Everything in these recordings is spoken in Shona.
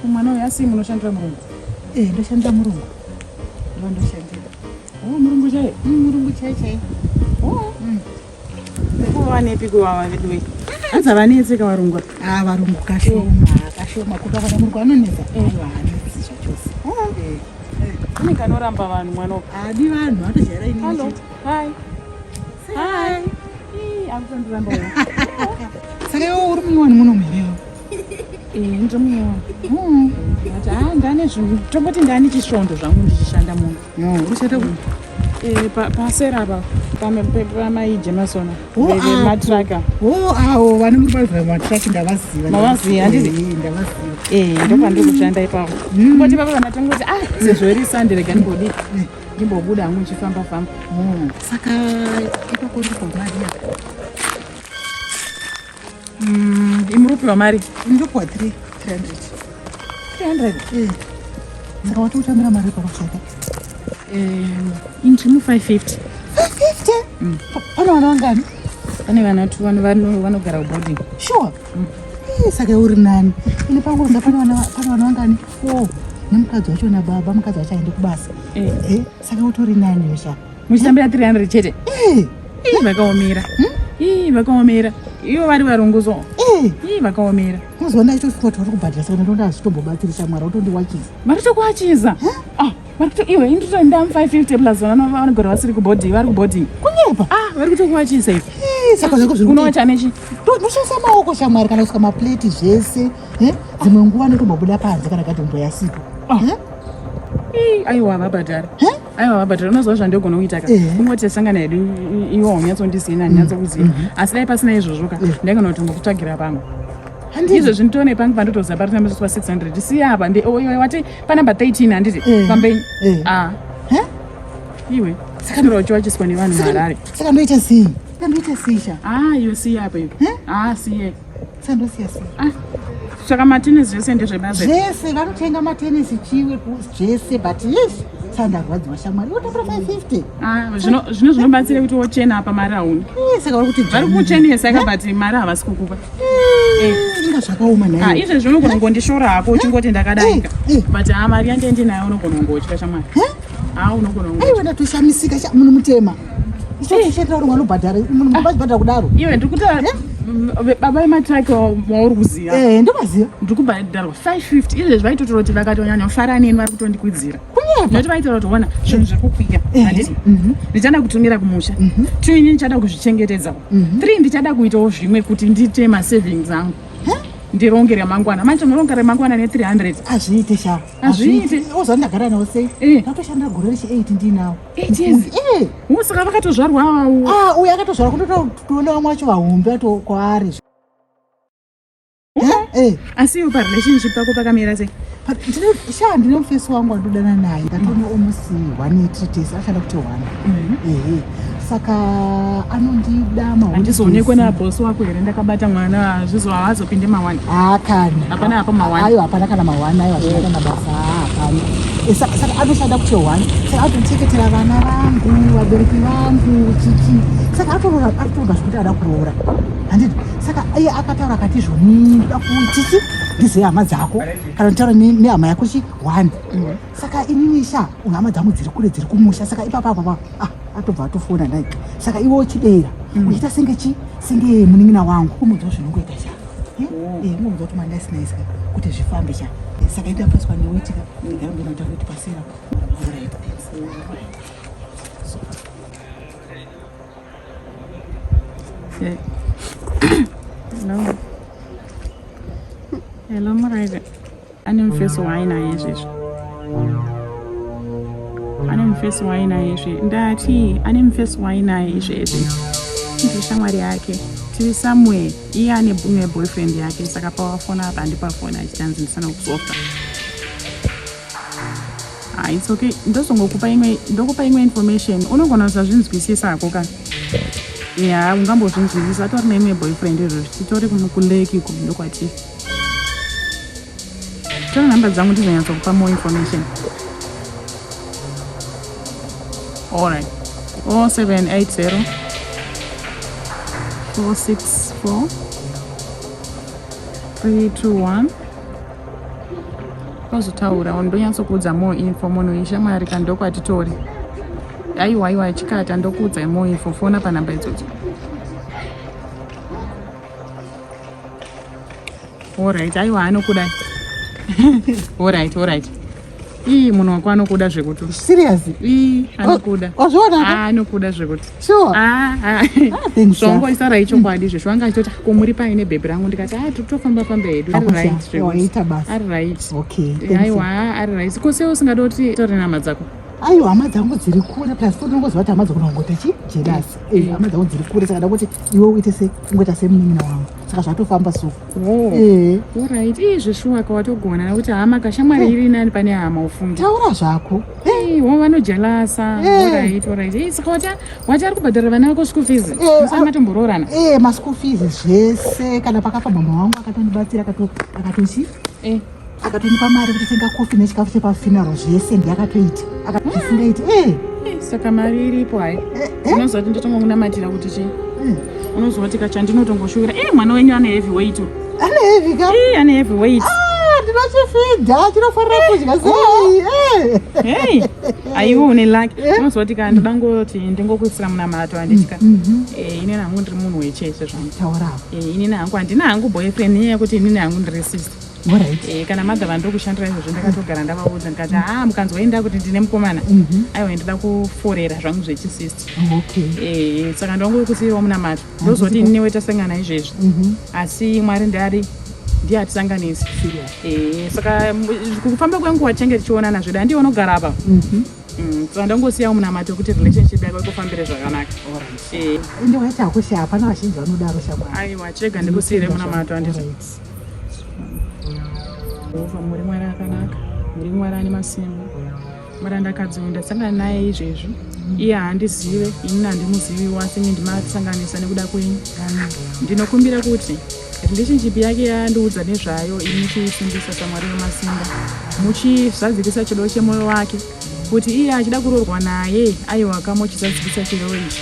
Umwana uyasi munoshandira murungu. Ndoshandira murungu. Ndoshandira. Murungu chai. Murungu chai. Nepi kuwawa vedwe. Anza vanetseka varungu. Varungu kashoma kuti kana murungu anonetsa. Vanetsi chose. Kune kanoramba vanhu mwana. Adi vanhu vatojera ini. Hello. Hi. Akutondoramba wewe. Saka iwe uri munyowani muno mwerewo. Ndomunyowani. Ndane zvinhu tomboti ndani chisvondo zvangu ndichishanda muno. Unoshanda kuti? Pasera apa pamaijemason matraka. Avo vane muripazva matraki ndavaziva. Mavaziva handiti? Ndavaziva. Ndopandiri kushanda ipapo. Kumboti papa vanatanga kuti sezvo iri Sunday rega ndimbobuda hangu ndichifamba. Saka ipapo ndipo mari yako. Imurupiwa mari? Ndopiwa 300. 300? Saka watotambira mari pakushanda? Inchimu 550. 550? Pane vana vangani? Pane vana 2 vanogara boarding. Sure. Saka uri nani? Ini pangu ringa pane vana vangani? 4. Nemukadzi wacho nababa, mukadzi wacho aende kubasa. Saka utori nani yosha? Muchitambira 300 chete? Vakaomera. Vakaomera. Ivo vari varunguzo. Vakaomera. Unoziva ndaitofunga kuti vari kubhadhira saka ndonda azvitombobatirisa mwari utondiwachiza. Vari tokuwachiza? Iwe inditoenda 550 plus vanogara vasiri kubhodhi, vari kubhodhi. Kunyepa? Vari kutokuwachiza iwe. Saka zvako zviri unowacha nechi? Noshandisa maoko shamwari kana kusuka mapleti zvese. Dzimwe nguva notombobuda panze kana katombo yasipo. Aiwa vabhadhara. Aiwa vabhadhara unoziva zvandogona kuita ka. Kungoti sangana hedu iwe waunyatsoziva ndanyatsokuziva. Asi dai pasina izvozvo ka ndaigona kutombokutsvagira pamwe. Izvo zvinditoone pangu pandotoziva pari tamboiswa 600. Siya apa wati panamba 13 handiti pambenyu. Iwe sakandora uchiwachiswa nevanhu marare. Saka ndoita sei? Ndoita seisha. Iwe siya apa iwe. Siye. Saka ndosiya sei? Saka matenesi zvese ndezvebasa. Zvese vanotenga matenesi chiwe zvese but yes. Sandarwadziwa shamwari utapira 550. Zvino zvinobatsira kuti wochena apa mari hauna. Saka vari kuti vari kuchenesa but mari havasi kukupa. Inga zvakaoma naye. Izvo zvinogona kungondishora hako uchingoti ndakadaika. But mari yange ndinayo unogona kungotya shamwari. Unogona kungotya. Aiwa ndatoshamisika munhu mutema. Ichotishenda uri mwana ubhadhara munhu mubhadhara kudaro. Iwe ndikuti baba vematraki wauri kuziva. Ndomaziva. Ndikubhadharwa 550. Izvo zvaitotora kuti vakatonyanya kufara neni vari kutondikwidzira. Noti vaitaura kuti ona zvinhu zviri kukwira handiti ndichada kutumira kumusha 2 ini ndichada kuzvichengetedzawo 3 ndichada kuitawo zvimwe kuti ndiite masavings angu ndirongere mangwana manje murongere mangwana ne300 azviite sha azviite uzva ndagara nawo sei ndatoshanda gore rechi 8 ndinawo 8 years usaka vakatozvarwa uyu akatozvarwa kundotoona vamwe vacho vahombe atokwaari asi iwe parelationship pako pakamira sei? Ndine mufesi wangu wandodana naye ndatone almost 180 days achada kuti 1. Saka anondida maoni. Handizoonekwe nabosi wako here ndakabata mwana hazopinde ma1. Kana. Hapana apa ma1. Aiwa hapana kana ma1 aiwa zvinoita mabasa hapana. Saka anoshanda kuti 1. Saka atocheketera vana vangu, vabereki vangu, chichi. Saka atorora zvekuti ada kuroora. Handiti saka iye akataura akati zvonida kuti ndizoya hama dzako kana kutaura nehama yako 1. Saka ininisha hama dzangu dziri kure dziri kumusha saka ipapa atobva atofona naye saka iwe uchidera uchiita senge munin'ina wangu umudzwa zvinongoita sha umudzwa kuti mandasinaisa kuti zvifambe sha saka ndapaswa newetika ndigara ndinoita kuti pasera No. Hello, Maraida. Ane mfeso waina yezvezvo. Ane mfeso waina yezve. Ndati ane mfeso waina yezvezvo. Ndishamwari yake. Tiri somewhere. Iye ane boyfriend yake. Saka pawafona apa ndipafona achitanzi ndisana kusofa. It's okay. Ndokupa imwe information. Unogona kuzvinzwisisa hako ka. Ungambozvinzwisisa atori neimwe boyfriend izvo titori kuleki ndokwatii tora number dzangu ndizonyatsa kupa more information. Alright. 0780 464 321. Wazotaura ndonyatsokuudza more info munhu ishamwari kandoko atitori. Aiwa chikata ndokuudza more info fona panhamba idzodzo. Alright, aiwa anokuda. Alright. Munhu wako anokuda zvekuti. Seriously? Anokuda. Ozvona? Anokuda zvekuti. Sure. Zvongo isara ichokwadi izvo zvanga achitoti kumuri paine bhebhi rangu ndikati totofamba hedu. Ari right. Okay. Aiwa ari right. Kosewo usingada kuti tore nama dzako. Aiwa hama dzangu dziri kure plus unongoziva kuti hama dzako unongota jealous. Hama dzangu dziri kure saka ndakuti iwe uite ungoita semunun'una wangu. Saka zvatofamba so. Alright. Zveshuwa watogona nekuti hama kashamwari iri nani pane hama ufungi. Taura zvako. Vanojelasa. Alright. Saka wati ari kubhadhara vana vako school fees. Musana matombororana. Ma school fees zvese kana pakafa mama wangu akatondibatsira akatochi. Akatonipa mari kuti tenga kofi nechikafu chepafuneral zvese ndiyakatoita. Akatofundaiti. Saka mari iripo hai. Unozoti ndotongomunamatira kuti chi. Unozoti kachandinotongoshuvira. Mwana wenyu ane heavyweight. Ane heavy ka? Ane heavyweight. Ndinochifidha chinofanira kudya sei. Aiwo une luck. Unozoti kana ndangoti ndingokuisira munamato anditya. Ine nangu ndiri munhu wecheche zvangu. Taura. Ine nangu handina hangu boyfriend yekuti ine nangu ndiri sister. Alright. Kana madha vandiri kushandira izvozvo ndakatogara ndavaudza ndikati mukanzwaenda kuti ndine mukomana aiwa ndida kuforera zvangu zvechisista. Saka ndongokusiyiwa munamato ndozoti inini wetasangana izvezvi asi mwari ndiye atisanganisi. Saka kufamba kwenguva tichange tichionana zveda ndiye unogara apa. Saka ndongosiyawo munamato kuti relationship yako ikufambire zvakanaka. Ende waita hakusha hapana vazhinji vanodaro shamwari. Aiwa chega ndikusiyire munamato anditi. Muri mwari akanaka, muri mwari ane masimba. Mwari andakadzi ndasangana naye izvezvi. Iye haandizive, ini handimuzivi wase ndimatisanganisa nekuda kwenyu. Ndinokumbira kuti relationship yake yaandiudza nezvayo ini muchiisimbisa saMwari wemasimba. Muchizadzikisa chido chemwoyo wake kuti iye achida kuroorwa naye aiwa kamochizadzikisa chido ichi.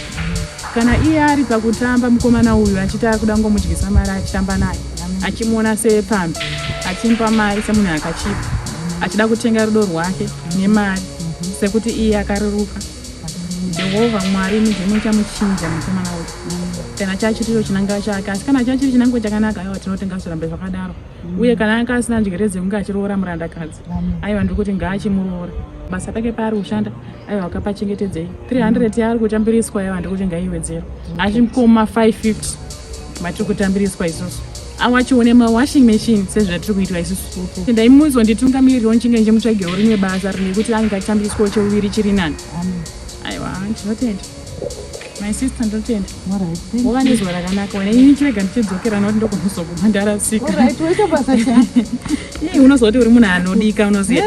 Kana iye ari pakutamba mukomana uyu achiti akuda ngomudyisa mari achitamba naye. Achimuona sepambi, achimpa mari semunhu akachipa, achida kutenga rudo rwake nemari sekuti iye akareruka. Jehovha Mwari ndiye chamuchinja mukomana uyu. Kana chachitiro chinanga chake, asi kana chachiri chinango chakanaka aiwa tinotenga zvirambe zvakadaro. Uye kana anga asina njere dzekunge achiroora murandakadzi, aiwa ndiri kuti ngaachimuroora. Basa rake paari kushanda aiwa akapachengetedzei. 300 yaari kutambiriswa aiwa ndiri kuti ngaiwedzera. Achimukoma 550 matiri kutambiriswa isusu. Awachione mawashing machine sezvatiri kuitwa isusu. Ndaimuzo nditungamiriro nchinge njemutsvagiro rine basa rine kuti ange achitambiswa cheuviri chiri nani. Aiwa ndinotenda. My sister ndotenda. Wova nezuva rakanaka wena ini chirega ndichidzokera noti ndokunozoguma ndarasika. Woita basa cha. Unozoti uri munhu anodika unoziya.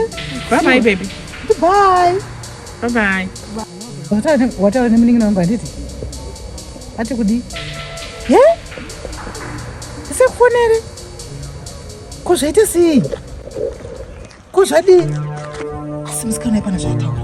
Bye baby. Bye. Wataura nemunin'ina wangu handiti? Ati kudi? Sekufonere. Ko zvaita sei? Ko zvadii? Asi musikana ipana zvataura.